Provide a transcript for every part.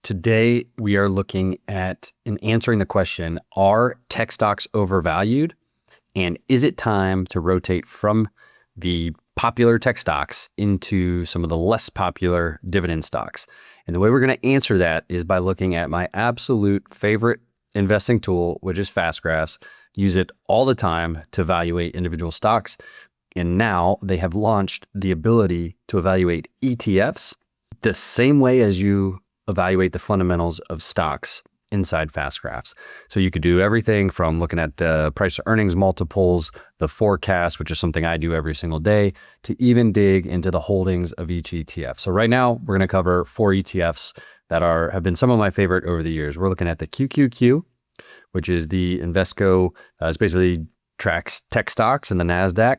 Today, we are looking at and answering the question, are tech stocks overvalued? And is it time to rotate from the popular tech stocks into some of the less popular dividend stocks? And the way we're going to answer that is by looking at my absolute favorite investing tool, which is Fast Graphs. Use it all the time to evaluate individual stocks. And now they have launched the ability to evaluate ETFs the same way as you evaluate the fundamentals of stocks inside Fast Graphs. So you could do everything from looking at the price to earnings multiples, the forecast, which is something I do every single day, to even dig into the holdings of each ETF. So right now we're going to cover 4 ETFs that have been some of my favorite over the years. We're looking at the QQQ, which is the Invesco, it basically tracks tech stocks and the Nasdaq.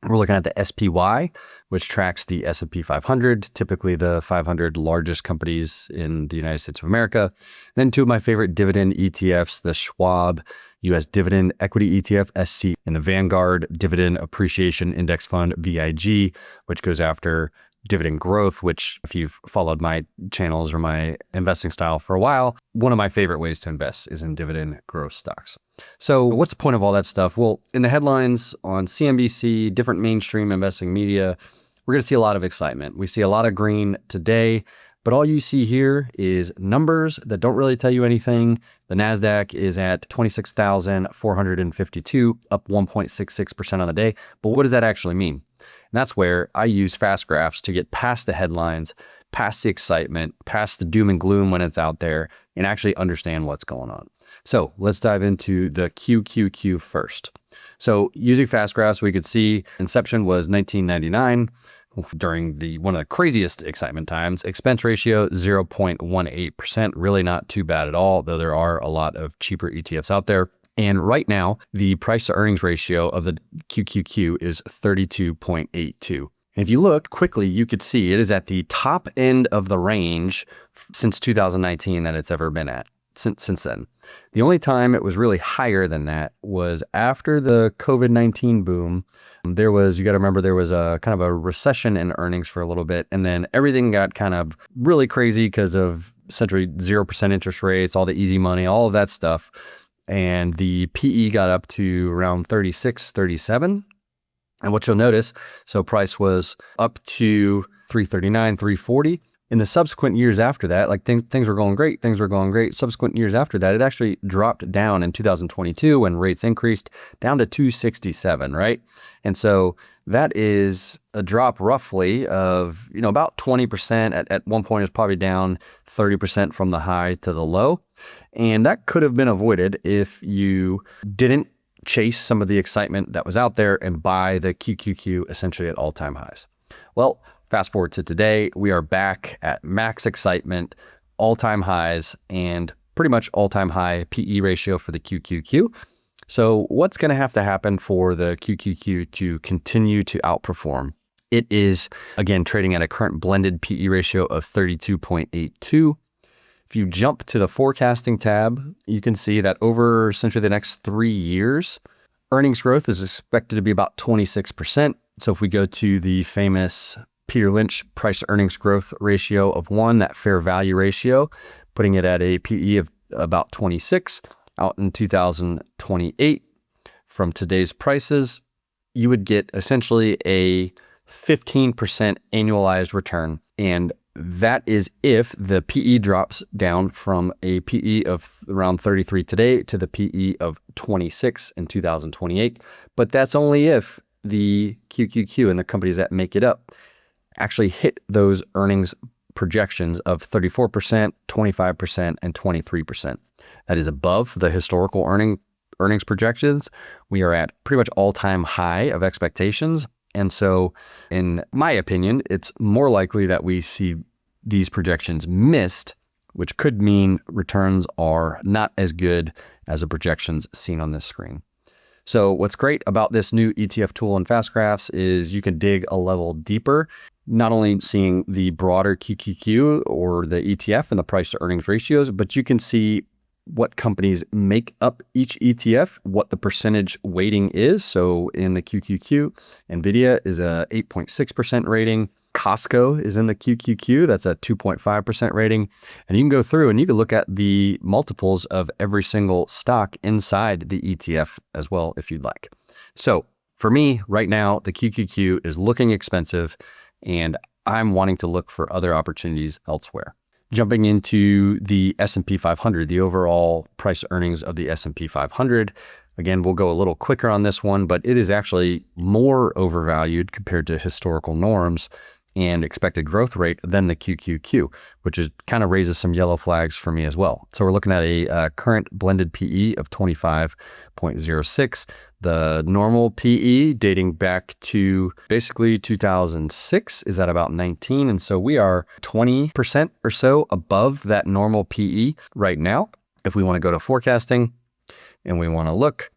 We're looking at the SPY, which tracks the S&P 500, typically the 500 largest companies in the United States of America. Then 2 of my favorite dividend ETFs, the Schwab U.S. Dividend Equity ETF, SC, and the Vanguard Dividend Appreciation Index Fund, VIG, which goes after dividend growth, which if you've followed my channels or my investing style for a while, one of my favorite ways to invest is in dividend growth stocks. So what's the point of all that stuff? Well, in the headlines on CNBC, different mainstream investing media, we're going to see a lot of excitement. We see a lot of green today, but all you see here is numbers that don't really tell you anything. The Nasdaq is at 26,452, up 1.66% on the day. But what does that actually mean? And that's where I use Fast Graphs to get past the headlines, past the excitement, past the doom and gloom when it's out there, and actually understand what's going on. So let's dive into the QQQ first. So using Fast Graphs, we could see inception was 1999 during one of the craziest excitement times. Expense ratio 0.18%, really not too bad at all, though there are a lot of cheaper ETFs out there. And right now, the price to earnings ratio of the QQQ is 32.82. If you look quickly, you could see it is at the top end of the range since 2019 that it's ever been at. Since then. The only time it was really higher than that was after the COVID-19 boom. You got to remember, there was a kind of a recession in earnings for a little bit, and then everything got kind of really crazy because of essentially 0% interest rates, all the easy money, all of that stuff. And the PE got up to around 36, 37. And what you'll notice, so price was up to 339, 340. In the subsequent years after that, like things were going great, Subsequent years after that, it actually dropped down in 2022 when rates increased down to 267, right? And so that is a drop roughly of, about 20%. At one point, it's probably down 30% from the high to the low. And that could have been avoided if you didn't chase some of the excitement that was out there and buy the QQQ essentially at all-time highs. Well, fast forward to today, we are back at max excitement, all-time highs, and pretty much all-time high PE ratio for the QQQ. So what's going to have to happen for the QQQ to continue to outperform? It is, again, trading at a current blended PE ratio of 32.82. If you jump to the forecasting tab, you can see that over essentially the next 3 years, earnings growth is expected to be about 26%. So if we go to the famous Peter Lynch price to earnings growth ratio of 1, that fair value ratio, putting it at a PE of about 26 out in 2028 from today's prices, you would get essentially a 15% annualized return. And that is if the PE drops down from a PE of around 33 today to the PE of 26 in 2028. But that's only if the QQQ and the companies that make it up actually hit those earnings projections of 34%, 25%, and 23%. That is above the historical earnings projections. We are at pretty much all-time high of expectations. And so, in my opinion, it's more likely that we see these projections missed, which could mean returns are not as good as the projections seen on this screen. So what's great about this new ETF tool in Fast Graphs is you can dig a level deeper, not only seeing the broader QQQ or the ETF and the price to earnings ratios, but you can see what companies make up each ETF, what the percentage weighting is. So in the QQQ, NVIDIA is a 8.6% rating. Costco is in the QQQ. That's a 2.5% rating. And you can go through and you can look at the multiples of every single stock inside the ETF as well, if you'd like. So for me right now, the QQQ is looking expensive and I'm wanting to look for other opportunities elsewhere. Jumping into the S&P 500, the overall price earnings of the S&P 500. Again, we'll go a little quicker on this one, but it is actually more overvalued compared to historical norms and expected growth rate than the QQQ, which is kind of raises some yellow flags for me as well. So we're looking at a current blended PE of 25.06. The normal PE dating back to basically 2006 is at about 19. And so we are 20% or so above that normal PE right now. If we want to go to forecasting and we want to look,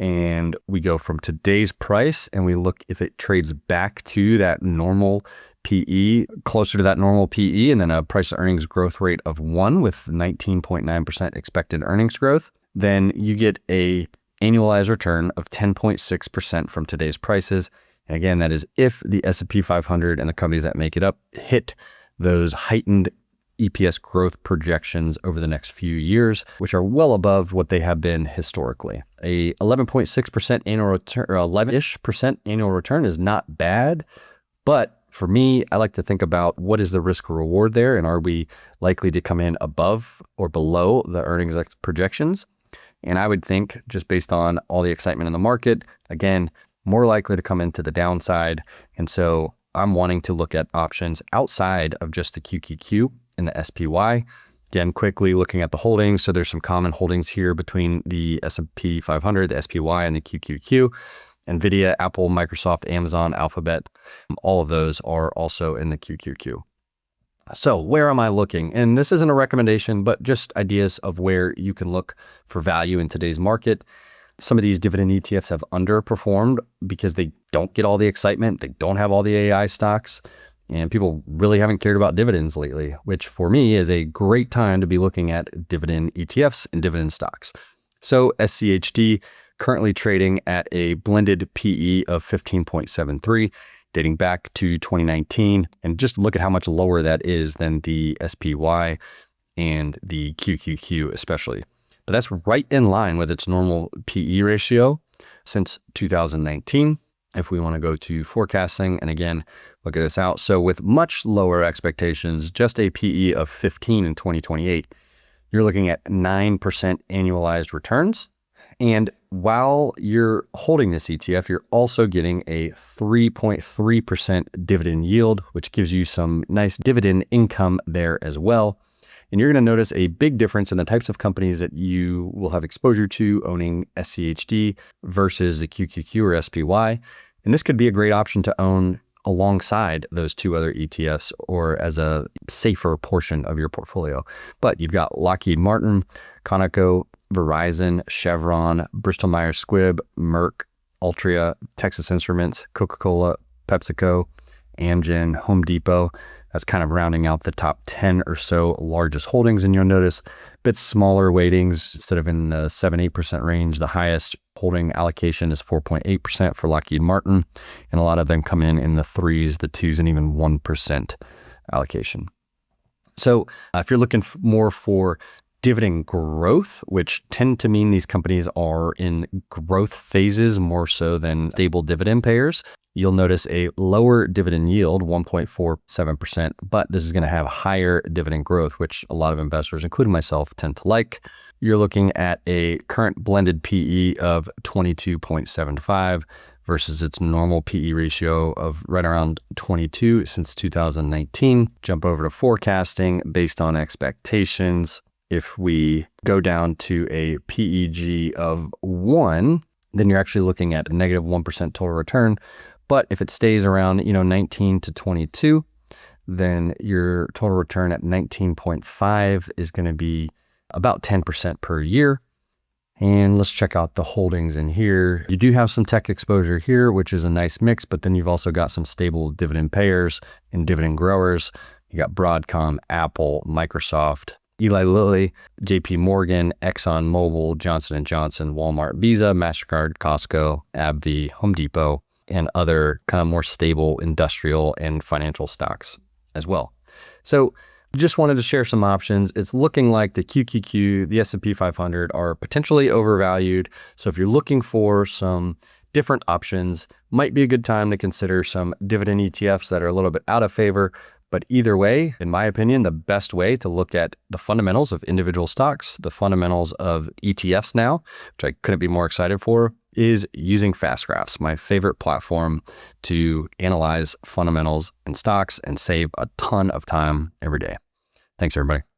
and we go from today's price and we look if it trades back to that normal PE, closer to that normal PE, and then a price to earnings growth rate of 1 with 19.9% expected earnings growth, then you get a annualized return of 10.6% from today's prices. And again, that is if the S&P 500 and the companies that make it up hit those heightened EPS growth projections over the next few years, which are well above what they have been historically. A 11.6% annual return, or 11-ish% annual return is not bad, but for me, I like to think about what is the risk reward there, and are we likely to come in above or below the earnings projections? And I would think, just based on all the excitement in the market, again, more likely to come into the downside. And so I'm wanting to look at options outside of just the QQQ and the SPY. Again, quickly looking at the holdings. So there's some common holdings here between the S&P 500, the SPY, and the QQQ. NVIDIA, Apple, Microsoft, Amazon, Alphabet, all of those are also in the QQQ. So where am I looking? And this isn't a recommendation, but just ideas of where you can look for value in today's market. Some of these dividend ETFs have underperformed because they don't get all the excitement. They don't have all the AI stocks. And people really haven't cared about dividends lately, which for me is a great time to be looking at dividend ETFs and dividend stocks. So SCHD currently trading at a blended PE of 15.73, dating back to 2019. And just look at how much lower that is than the SPY and the QQQ especially. But that's right in line with its normal PE ratio since 2019. If we want to go to forecasting, and again, look at this out. So with much lower expectations, just a PE of 15 in 2028, you're looking at 9% annualized returns. And while you're holding this ETF, you're also getting a 3.3% dividend yield, which gives you some nice dividend income there as well. And you're going to notice a big difference in the types of companies that you will have exposure to owning SCHD versus the QQQ or SPY. And this could be a great option to own alongside those two other ETFs or as a safer portion of your portfolio. But you've got Lockheed Martin, Conoco, Verizon, Chevron, Bristol Myers Squibb, Merck, Altria, Texas Instruments, Coca-Cola, PepsiCo, Amgen, Home Depot. That's kind of rounding out the top 10 or so largest holdings. And you'll notice a bit smaller weightings instead of in the 7-8% range. The highest holding allocation is 4.8% for Lockheed Martin. And a lot of them come in the 3s, the 2s, and even 1% allocation. So if you're looking more for dividend growth, which tend to mean these companies are in growth phases more so than stable dividend payers, you'll notice a lower dividend yield, 1.47%, but this is going to have higher dividend growth, which a lot of investors, including myself, tend to like. You're looking at a current blended PE of 22.75 versus its normal PE ratio of right around 22 since 2019. Jump over to forecasting based on expectations. If we go down to a PEG of 1, then you're actually looking at a negative 1% total return. But if it stays around, 19 to 22, then your total return at 19.5 is going to be about 10% per year. And let's check out the holdings in here. You do have some tech exposure here, which is a nice mix, but then you've also got some stable dividend payers and dividend growers. You got Broadcom, Apple, Microsoft, Eli Lilly, JP Morgan, Exxon Mobil, Johnson & Johnson, Walmart, Visa, MasterCard, Costco, AbbVie, Home Depot, and other kind of more stable industrial and financial stocks as well. So just wanted to share some options. It's looking like the QQQ, the S&P 500 are potentially overvalued. So if you're looking for some different options, might be a good time to consider some dividend ETFs that are a little bit out of favor. But either way, in my opinion, the best way to look at the fundamentals of individual stocks, the fundamentals of ETFs now, which I couldn't be more excited for, is using Fast Graphs, my favorite platform to analyze fundamentals in stocks and save a ton of time every day. Thanks, everybody.